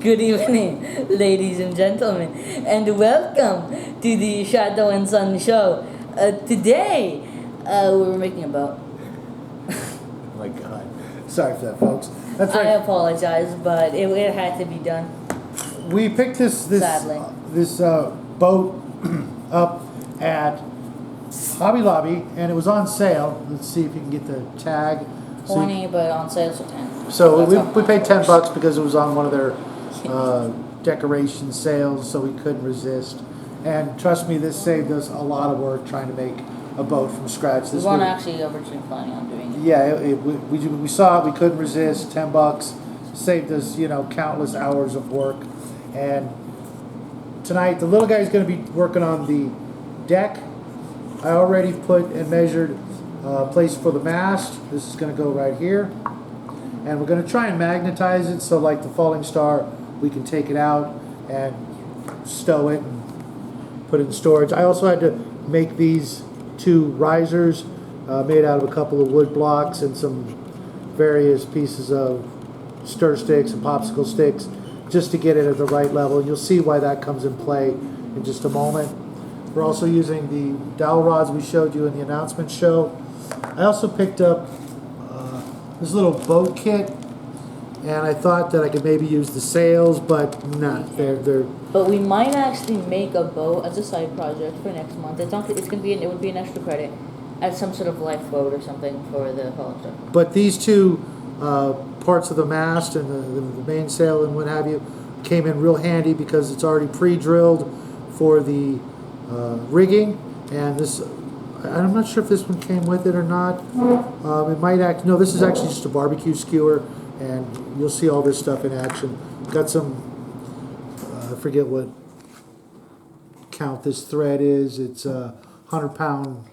Good evening, ladies and gentlemen, and welcome to the Shadow and Sun show. Today, we're making a boat. Oh my God. Sorry for that, folks. That's I right. apologize, but it had to be done. We picked this Sadly. boat up at Hobby Lobby, and it was on sale. Let's see if you can get the tag. 20, but on sale for 10. So That's we paid $10. $10 because it was on one of their decoration sales, so we couldn't resist. And trust me, this saved us a lot of work trying to make a boat from scratch. We weren't actually originally planning on doing it. Yeah, we saw it, we couldn't resist. $10 saved us, countless hours of work. And tonight, the little guy's going to be working on the deck. I already put and measured a place for the mast. This is going to go right here. And we're going to try and magnetize it so like the falling star, we can take it out and stow it and put it in storage. I also had to make these two risers made out of a couple of wood blocks and some various pieces of stir sticks and popsicle sticks just to get it at the right level. And you'll see why that comes in play in just a moment. We're also using the dowel rods we showed you in the announcement show. I also picked up this little boat kit, and I thought that I could maybe use the sails, but nah, they're. But we might actually make a boat as a side project for next month. It's not. It's gonna be. It would be an extra credit, as some sort of lifeboat or something for the Hollister. But these two parts of the mast and the mainsail and what have you came in real handy because it's already pre-drilled for the rigging, and this. I'm not sure if this one came with it or not. It might no, this is actually just a barbecue skewer, and you'll see all this stuff in action. Got some, I forget what count this thread is. It's a 100-pound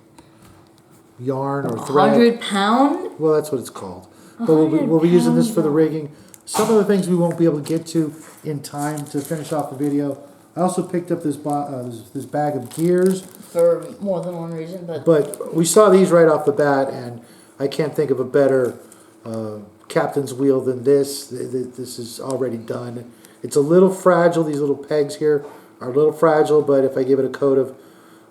yarn or thread. 100-pound? Well, that's what it's called. But we'll be using this for the rigging. Some of the things we won't be able to get to in time to finish off the video. I also picked up this bag of gears. For more than one reason, But we saw these right off the bat, and I can't think of a better captain's wheel than this. This is already done. It's a little fragile. These little pegs here are a little fragile, but if I give it a coat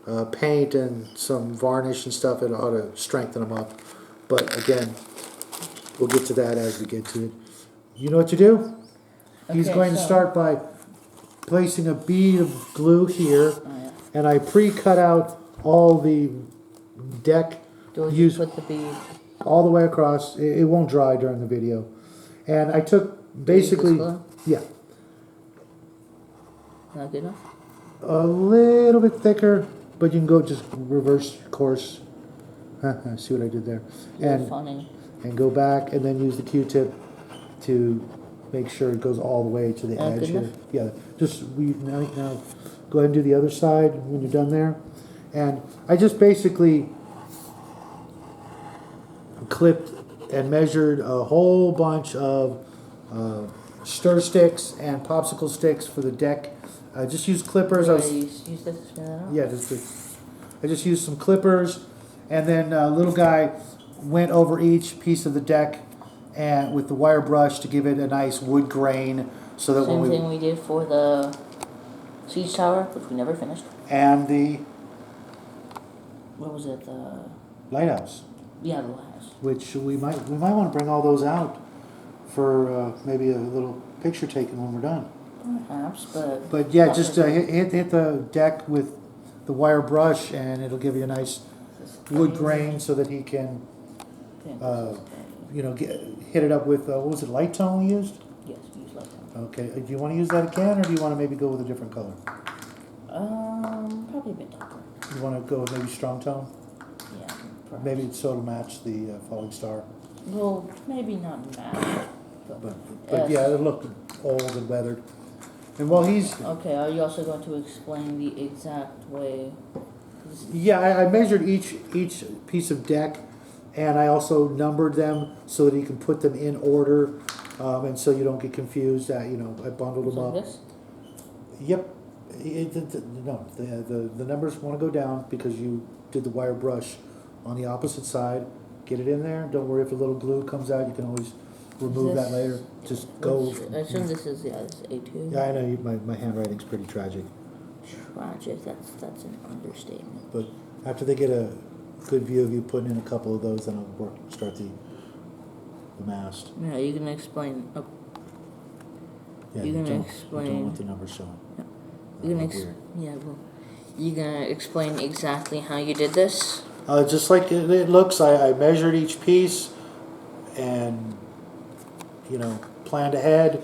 of paint and some varnish and stuff, it ought to strengthen them up. But again, we'll get to that as we get to it. You know what to do? He's going to start by placing a bead of glue here, and I pre-cut out all the deck. Do you put the bead all the way across? It won't dry during the video. And I took basically, yeah. Not good enough? A little bit thicker, but you can go just reverse course. See what I did there? You're funny. And go back, and then use the Q-tip to make sure it goes all the way to the edge here. Yeah, just now go ahead and do the other side when you're done there. And I just basically clipped and measured a whole bunch of stir sticks and popsicle sticks for the deck. I just used clippers. Use this to spin that out? Yeah, I just used some clippers, and then little guy went over each piece of the deck and with the wire brush to give it a nice wood grain, so that same thing we did for the siege tower, which we never finished. And the what was it? The lighthouse. Yeah, the lighthouse. Which we might want to bring all those out for maybe a little picture taken when we're done. Perhaps, but yeah, just hit the deck with the wire brush, and it'll give you a nice wood grain so that he can. Hit it up with, what was it, light tone we used? Yes, we used light tone. Okay, do you want to use that again, or do you want to maybe go with a different color? Probably a bit darker. You want to go with maybe strong tone? Yeah, perhaps. Maybe so it'll match the falling star. Well, maybe not match. But yeah, it'll look old and weathered. And while he's... Okay, are you also going to explain the exact way? Yeah, I measured each piece of deck, and I also numbered them so that he can put them in order, and so you don't get confused. I bundled them up. This? Yep. No, the numbers want to go down because you did the wire brush on the opposite side. Get it in there. Don't worry if a little glue comes out. You can always remove that This- later. Just go. I assume this is this A2. Yeah, I know my handwriting's pretty tragic. Tragic. That's an understatement. But after they get a good view of you putting in a couple of those, then I'll start the mast. Yeah, you can explain. Oh, Yeah, You you gonna don't explain- want the numbers showing. Yeah. That you can look weird. yeah. Well, you gonna explain exactly how you did this? Just like it looks, I measured each piece and, planned ahead,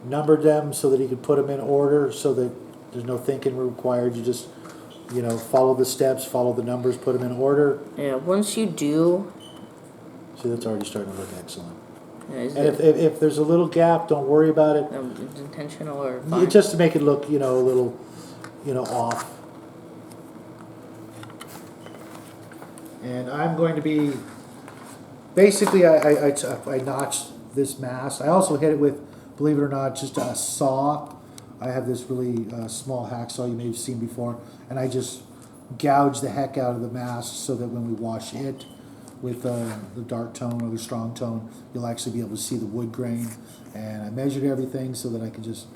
numbered them so that he could put them in order so that there's no thinking required. You just, follow the steps, follow the numbers, put them in order. Yeah. Once you do, See, that's already starting to look excellent. is And it if there's a little gap, don't worry about it. intentional or fine? Just to make it look, a little, off. And I'm going to be, basically, I notched this mast. I also hit it with, believe it or not, just a saw. I have this really small hacksaw you may have seen before, and I just gouged the heck out of the mast so that when we wash it with the dark tone or the strong tone, you'll actually be able to see the wood grain. And I measured everything so that I could just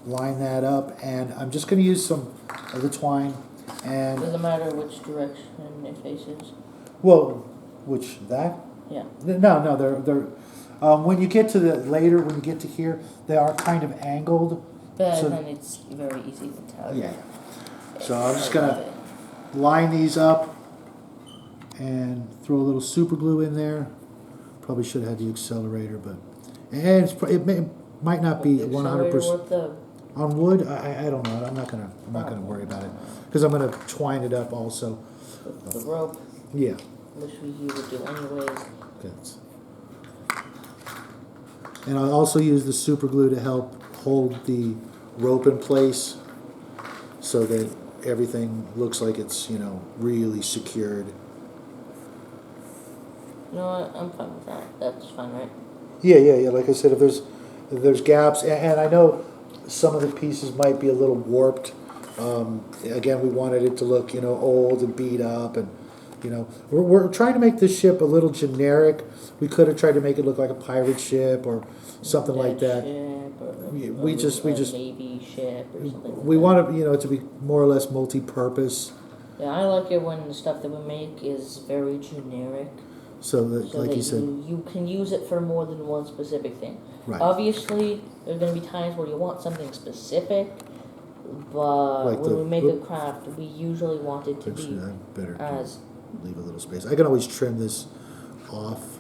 line that up. And I'm just going to use some of the twine. And Doesn't matter which direction it faces. well, which that? Yeah. No, they're when you get to when you get to here, they are kind of angled. But So- then it's very easy to tell. Yeah. So I'm just I gonna love it. line these up and throw a little super glue in there. Probably should have had the accelerator, but and it might not be 100% What the on wood. I don't know. I'm not gonna worry about it because I'm gonna twine it up also. the rope, Yeah. which you would do anyways. Good. And I'll also use the super glue to help hold the rope in place so that everything looks like it's, really secured. You know what? I'm fine with that. That's fine, right? Yeah. Like I said, if there's gaps, and I know some of the pieces might be a little warped. Again, we wanted it to look, old and beat up, and we're trying to make this ship a little generic. We could have tried to make it look like a pirate ship or something like that. Ship or We just Navy ship or something. we like want it, to be more or less multi-purpose. that. Yeah, I like it when the stuff that we make is very generic. So that, So like that you said, you can use it for more than one specific thing. right. Obviously, there's going to be times where you want something specific, but Like when the- we make a craft, we usually want it to Actually, be I better as leave a little space. I can always trim this off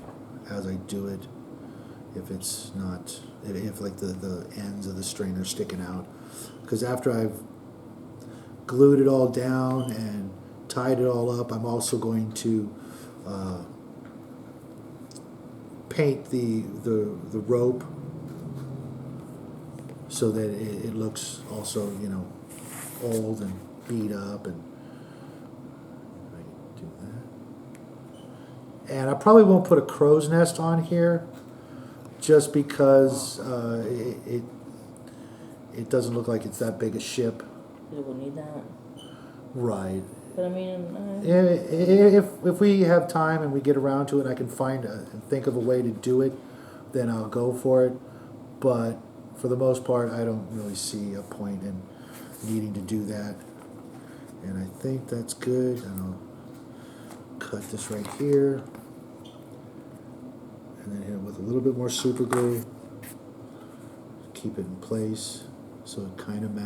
as I do it if it's not, if like the ends of the string are sticking out. Because after I've glued it all down and tied it all up, I'm also going to paint the rope so that it looks also, old and beat up, and I can do that. And I probably won't put a crow's nest on here just because it doesn't look like it's that big a ship. we will need that. Right. But I mean, If we have time and we get around to it, I can think of a way to do it, then I'll go for it. But for the most part, I don't really see a point in needing to do that. And I think that's good. And I'll cut this right here, and then hit it with a little bit more super glue. Keep it in place so it kind of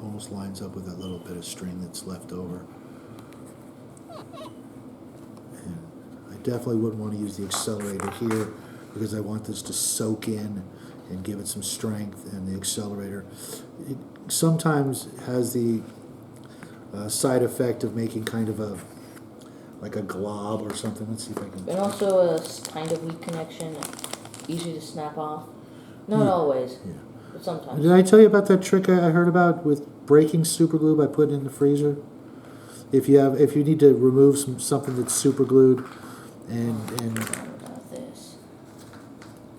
almost lines up with that little bit of string that's left over. And I definitely wouldn't want to use the accelerator here because I want this to soak in and give it some strength. And the accelerator sometimes has the side effect of making kind of like a glob or something. Let's see if I can. and also a kind of weak connection, easy to snap off. Not always, Yeah. but sometimes. Did I tell you about that trick I heard about with breaking super glue by putting it in the freezer? If you need to remove something that's super glued, and About this.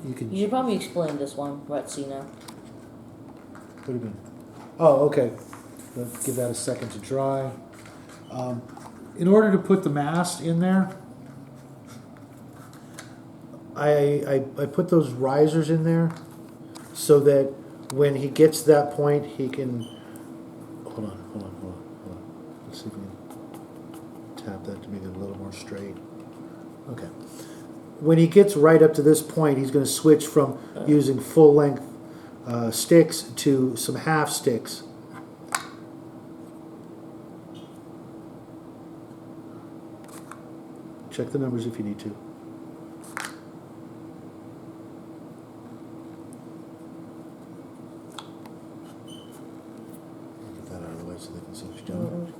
you can. You should probably explain this one. We're at sea now. What do you mean? Oh, okay. Let's give that a second to dry. In order to put the mast in there, I put those risers in there so that when he gets to that point, he can. Hold on. Let's see if we can tap that to make it a little more straight. Okay. When he gets right up to this point, he's going to switch from using full length sticks to some half sticks. Check the numbers if you need to. Get that out of the way so they can see what you're doing.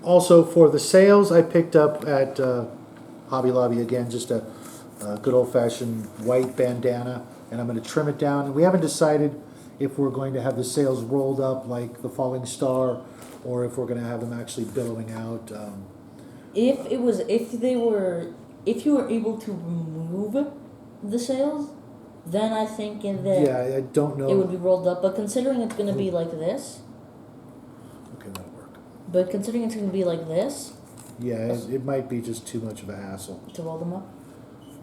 Also, for the sails, I picked up at Hobby Lobby again, just a good old-fashioned white bandana, and I'm going to trim it down. And we haven't decided if we're going to have the sails rolled up like the Falling Star, or if we're going to have them actually billowing out. If you were able to remove the sails, then I think that Yeah, I don't know. it would be rolled up. But considering it's going to be like this, Okay, that'll work. but considering it's going to be like this, Yeah, it might be just too much of a hassle. to roll them up.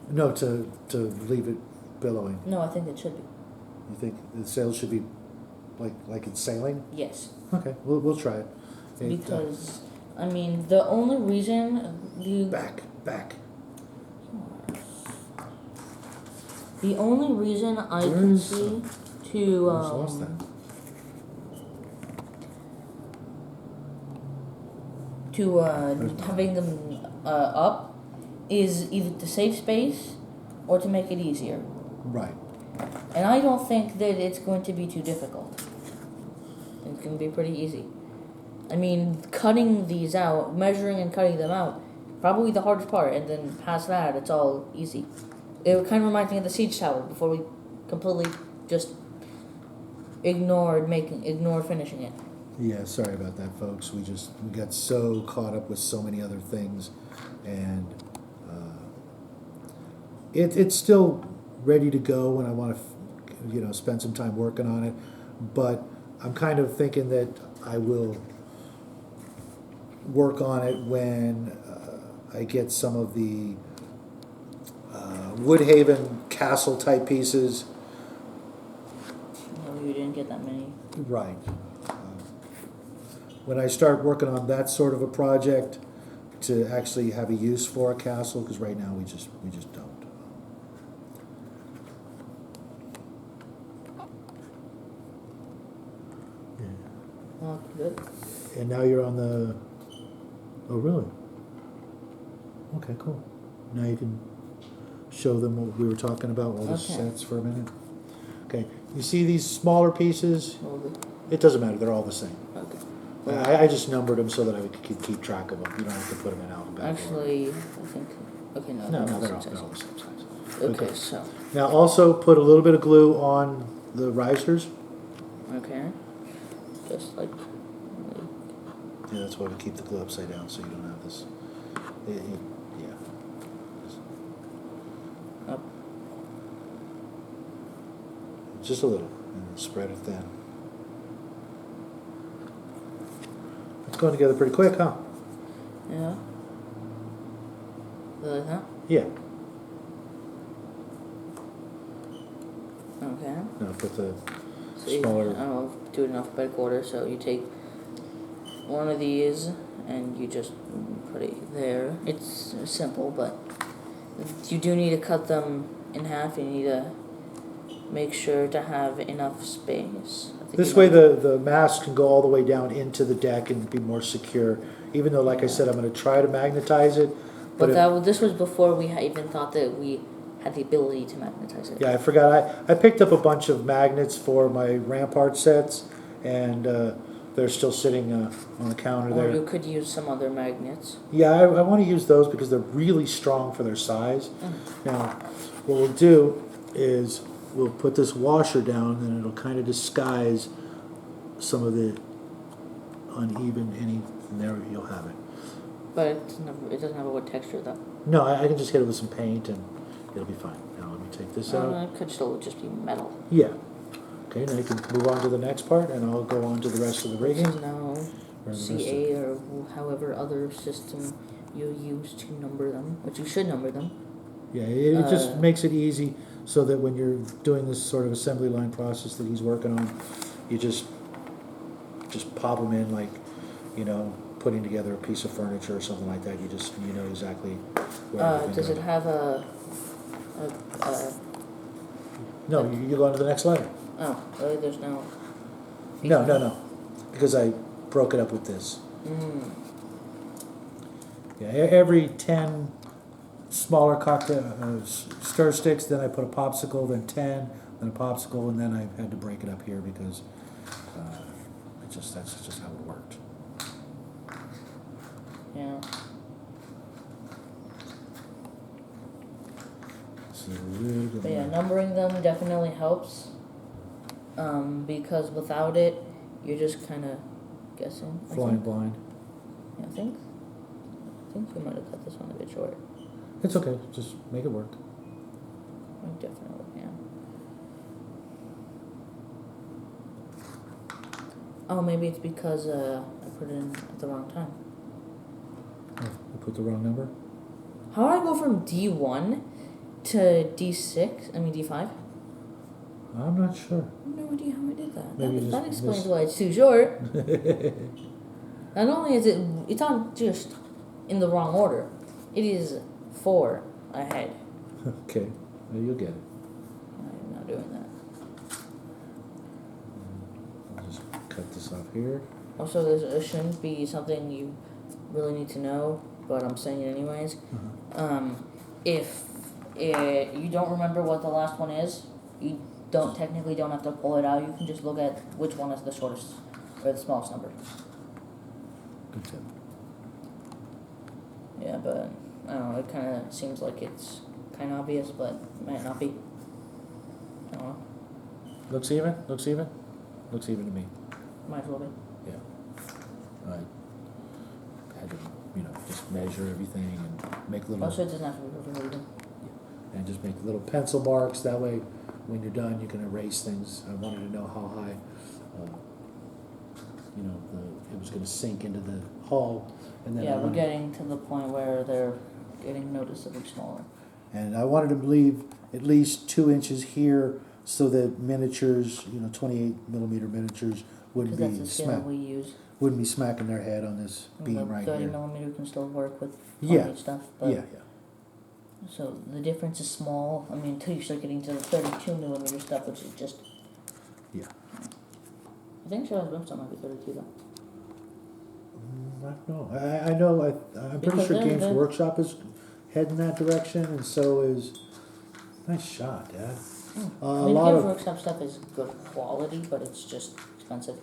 No, to leave it billowing. No, I think it should be. You think the sails should be like it's sailing? Yes. Okay, we'll try it. Because, I mean, the only reason you... Back. The only reason I can Where's- see to, lost that? having them up is either to save space or to make it easier. Right. And I don't think that it's going to be too difficult. It's going to be pretty easy. I mean, cutting these out, measuring and cutting them out, probably the hardest part, and then past that, it's all easy. It kind of reminds me of the siege tower before we completely just ignored finishing it. Yeah, sorry about that, folks. We got so caught up with so many other things, and it's still ready to go when I want to, spend some time working on it. But I'm kind of thinking that I will work on it when I get some of the Woodhaven castle type pieces. No, you didn't get that many. Right. When I start working on that sort of a project to actually have a use for a castle, because right now we just don't. Oh, good. And now you're on the. Oh, really? Okay, cool. Now you can show them what we were talking about, all the Okay. sets for a minute. Okay, you see these smaller pieces? Well, It doesn't matter, they're all the same. okay. I just numbered them so that I could keep track of them. You don't have to put them in alphabetical order. Actually, I think... Okay, no. No, they're they're all all the the same same size. size. Okay, so... Now also put a little bit of glue on the risers. Okay. Just like... Yeah, that's why we keep the glue upside down so you don't have this. Yeah. Up. Just a little, and then spread it thin. It's going together pretty quick, huh? Yeah. Like that? Yeah. Okay. Now put the So you, smaller. I'll do it in alphabetical order. So you take one of these and you just put it there. It's simple, but you do need to cut them in half. You need to make sure to have enough space. I think This you way might- the mast can go all the way down into the deck and be more secure. Even though, like I said, I'm going to try to magnetize it. But if- this was before we even thought that we had the ability to magnetize it. Yeah, I forgot. I picked up a bunch of magnets for my Rampart sets, and they're still sitting on the counter Or there. you could use some other magnets. Yeah, I want to use those because they're really strong for their size. Now, what we'll do is we'll put this washer down, and it'll kind of disguise some of the uneven, and there you'll have it. But it doesn't have a wood texture though. No, I can just hit it with some paint, and it'll be fine. Now let me take this out. It could still just be metal. Yeah. Okay, now you can move on to the next part, and I'll go on to the rest of the Which rigging. is now CA or however other system you use to number them, which you should number them. Yeah, it just makes it easy so that when you're doing this sort of assembly line process that he's working on, you just pop them in like, you know, putting together a piece of furniture or something like that. You know exactly where everything Does it goes. have a No, you go on to the next letter. there's no. No, because I broke it up with this. Yeah, every 10 smaller cocktail stir sticks, then I put a popsicle, then 10, then a popsicle, and then I had to break it up here because that's just how it worked. Yeah. So a little bit But yeah, more. numbering them definitely helps. Because without it, you're just kind of guessing. Flying blind. Yeah, I think we might have cut this one a bit short. It's okay, just make it work. I definitely can. Oh, maybe it's because I put it in at the wrong time. Oh, I put the wrong number? How did I go from D1 to D6? I mean D5? I'm not sure. I have no idea how I did that. Maybe you That just explains missed- why it's too short. Not only is it's not just in the wrong order, it is 4 ahead. Okay, well, you'll get it. I am not doing that. I'll just cut this off here. Also, this shouldn't be something you really need to know, but I'm saying it anyways. If you don't remember what the last one is, you technically don't have to pull it out. You can just look at which one is the shortest or the smallest number. Good tip. Yeah, but I don't know. It kind of seems like it's kind of obvious, but it might not be. I don't know. Looks even? Looks even? Looks even to me. Might as well be. Yeah. I had to, just measure everything and make little... Also, it doesn't have to be perfectly even. And just make little pencil marks. That way, when you're done, you can erase things. I wanted to know how high, it was going to sink into the hull. And then Yeah, we're getting to the point where they're getting noticeably smaller. And I wanted to leave at least 2 inches here so that miniatures, 28 millimeter miniatures, wouldn't Because be that's the scale we use. wouldn't be smacking their head on this beam The right 30 here. millimeter can still work with Yeah. funny stuff. But Yeah. So the difference is small. I mean, until you start getting to the 32 millimeter stuff, which is just. Yeah. I think Charlie's Brimstone might be 32 though. I don't know. I know. I'm pretty Because sure they're- Games they're- Workshop is heading that direction, and so is. Nice shot, Dad. I A mean, lot Games of Workshop stuff is good quality, but it's just expensive.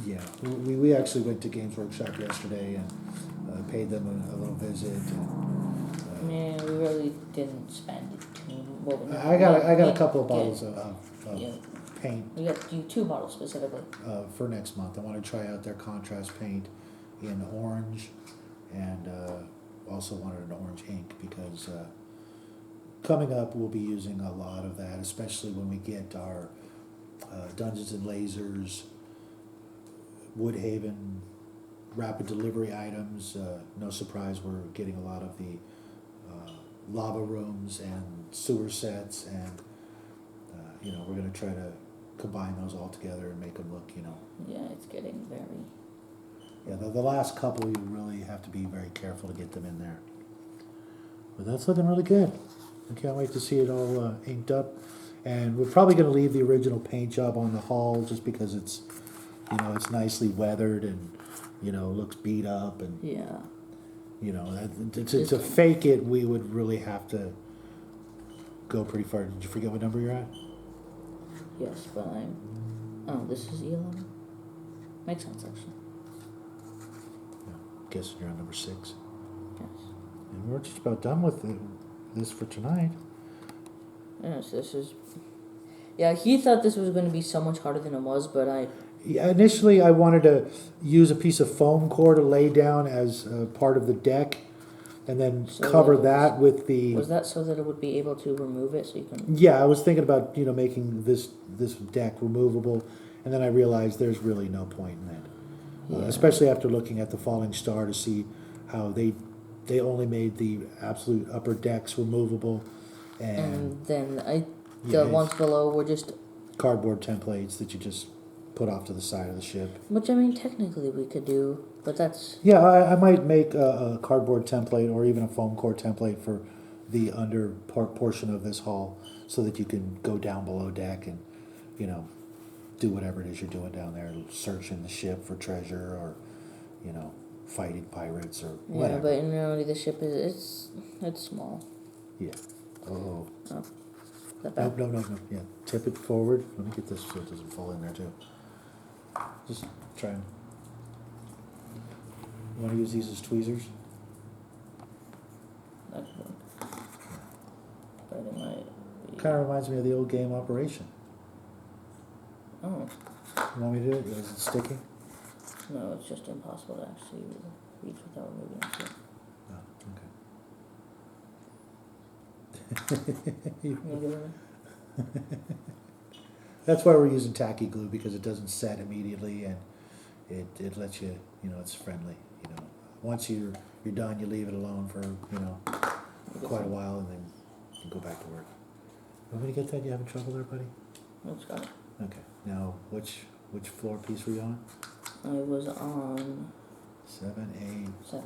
yeah. We actually went to Games Workshop yesterday and paid them a little visit. And, I mean, we really didn't spend too. Well, I got a we couple of did- bottles of Yeah, paint we got you 2 bottles specifically. for next month. I want to try out their contrast paint in orange, and also wanted an orange ink because coming up we'll be using a lot of that, especially when we get our Dungeons and Lasers, Woodhaven, rapid delivery items. No surprise, we're getting a lot of the lava rooms and sewer sets, and we're going to try to combine those all together and make them look, Yeah, it's getting very. Yeah, the last couple you really have to be very careful to get them in there. But that's looking really good. I can't wait to see it all inked up. And we're probably going to leave the original paint job on the hull just because it's, it's nicely weathered and, looks beat up. And, Yeah. to fake it, we would really have to go pretty far. Did you forget what number you're at? Yes, but I'm. Oh, this is E11. Makes sense actually. Guessing you're on number 6. Yes. And we're just about done with this for tonight. Yes, this is. Yeah, he thought this was going to be so much harder than it was, but Yeah, initially, I wanted to use a piece of foam core to lay down as part of the deck, and then So cover it was- that with the. Was that so that it would be able to remove it so you can? Yeah, I was thinking about making this deck removable, and then I realized there's really no point in that, Yeah. especially after looking at the Falling Star to see how they only made the absolute upper decks removable, and And then Yeah, the ones below were just, cardboard templates that you just put off to the side of the ship. which I mean technically we could do, but that's Yeah, I might make a cardboard template or even a foam core template for the under portion of this hull, so that you can go down below deck and, do whatever it is you're doing down there, searching the ship for treasure or, fighting pirates or yeah. whatever. But in reality, the ship is it's small. Yeah. Oh. Oh, is that No, bad? no. Yeah, tip it forward. Let me get this so it doesn't fall in there too. Just try and. You want to use these as tweezers? That could work. But it might be. Kind of reminds me of the old game Operation. Oh You want me to do it? Is it sticky? no, it's just impossible to actually reach without removing it. Oh, okay. You wanna give it That's why we're using tacky glue, because it doesn't set immediately, and it lets you, it's friendly. Once you're done, you leave it alone for quite a while, and then you go back to work. You want me to get that? You having trouble there, buddy? It's got it. Okay. Now, which floor piece were you on? I was on 7, 8. 7.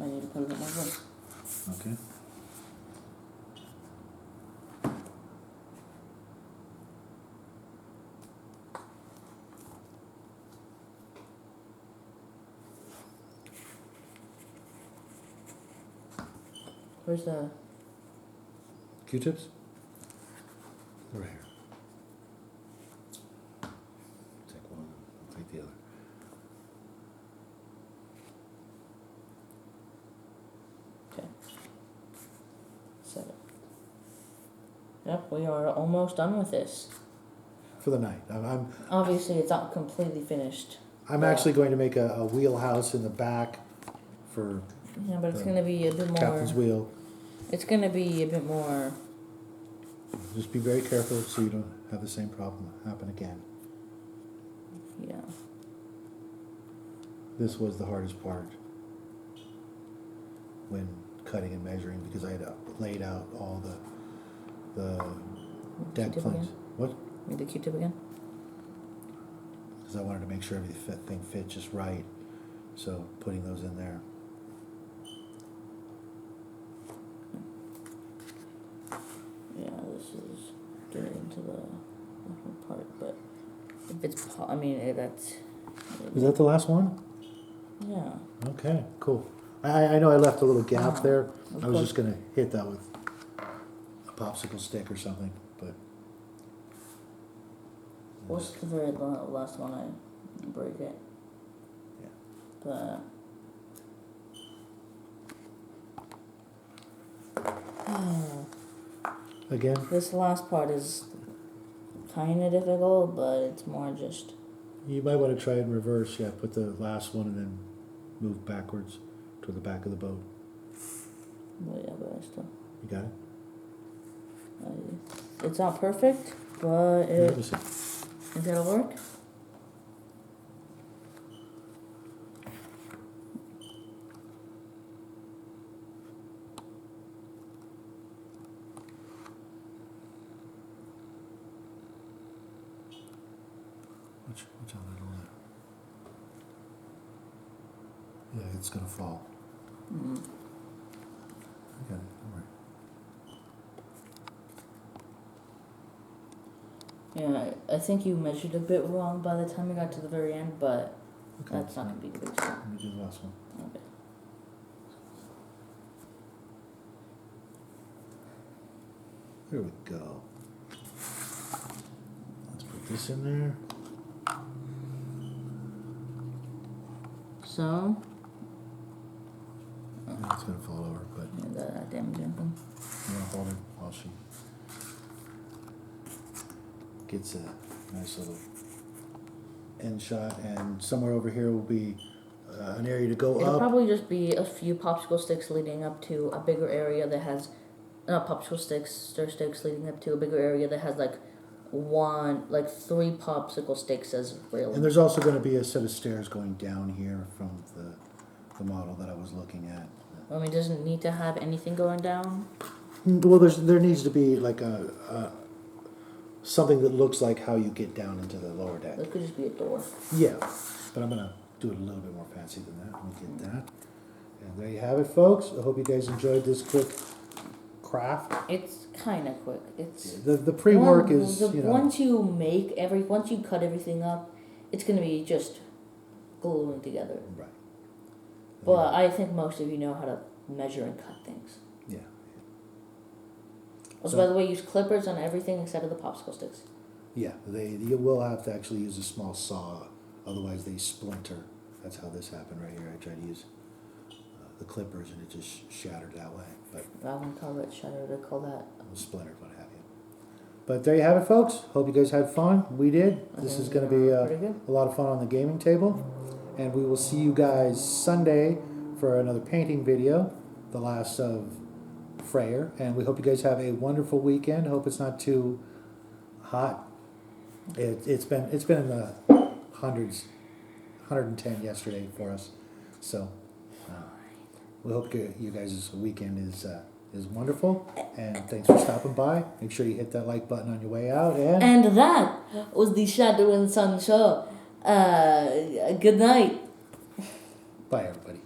I need to put it in my room. Okay. Where's the? Q-tips? Right here. Take one, I'll take the other. Okay. 7. Yep, we are almost done with this. For the night. I'm Obviously, it's not completely finished. I'm Yeah. actually going to make a wheelhouse in the back for Yeah, but it's The going to be a bit more. captain's wheel. It's going to be a bit more. Just be very careful so you don't have the same problem happen again. Yeah. This was the hardest part when cutting and measuring, because I had laid out all the deck Q-tip plans. again? What? Need the Q-tip again? Because I wanted to make sure everything fit just right. So putting those in there. Yeah, this is getting into the hard part, but if it's, I mean, that's. Is that the last one? Yeah. Okay, cool. I know I left a little gap Oh, there. of I was course. just gonna hit that with a popsicle stick or something, but. What's the very last one I break it? Yeah. Again? This last part is kind of difficult, but it's more just. You might want to try it in reverse. Yeah, put the last one and then move backwards to the back of the boat. But yeah, but I still. You got it? It's not perfect, but Let me see. think that'll work. Watch out, it'll yeah, it's gonna fall. Mm. I got it, don't worry. Yeah, I think you measured a bit wrong by the time you got to the very end, but Okay. that's not gonna be the big deal. Let me do the last one. Okay. There we go. Let's put this in there. So, Yeah, it's gonna fall over, but yeah, that damage anything. I'm gonna hold it while she gets a nice little end shot. And somewhere over here will be an area to go It'll up. probably just be a few popsicle sticks leading up to a bigger area that has, not popsicle sticks, stir sticks leading up to a bigger area that has like three popsicle sticks as railing. And there's also going to be a set of stairs going down here from the model that I was looking at. I mean, doesn't it need to have anything going down? Well, there needs to be like a something that looks like how you get down into the lower deck. It could just be a door. Yeah, but I'm gonna do it a little bit more fancy than that. Let me get that. And there you have it, folks. I hope you guys enjoyed this quick craft. It's kind of quick. It's The pre-work is, once you cut everything up, it's gonna be just gluing together. Right. But I think most of you know how to measure and cut things. Yeah. Also, So- by the way, use clippers on everything except of the popsicle sticks. Yeah, you will have to actually use a small saw, otherwise they splinter. That's how this happened right here. I tried to use the clippers and it just shattered that way. But I wouldn't call it shattered. I call that. it was splintered, what have you. But there you have it, folks. Hope you guys had fun. We did. This is going to be pretty good. a lot of fun on the gaming table. And we will see you guys Sunday for another painting video, the last of Freyer. And we hope you guys have a wonderful weekend. Hope it's not too hot. It's been in the hundreds, 110 yesterday for us. So we hope you guys' weekend is wonderful. And thanks for stopping by. Make sure you hit that like button on your way out. And that was the Shadow and Sun show. Good night. Bye, everybody.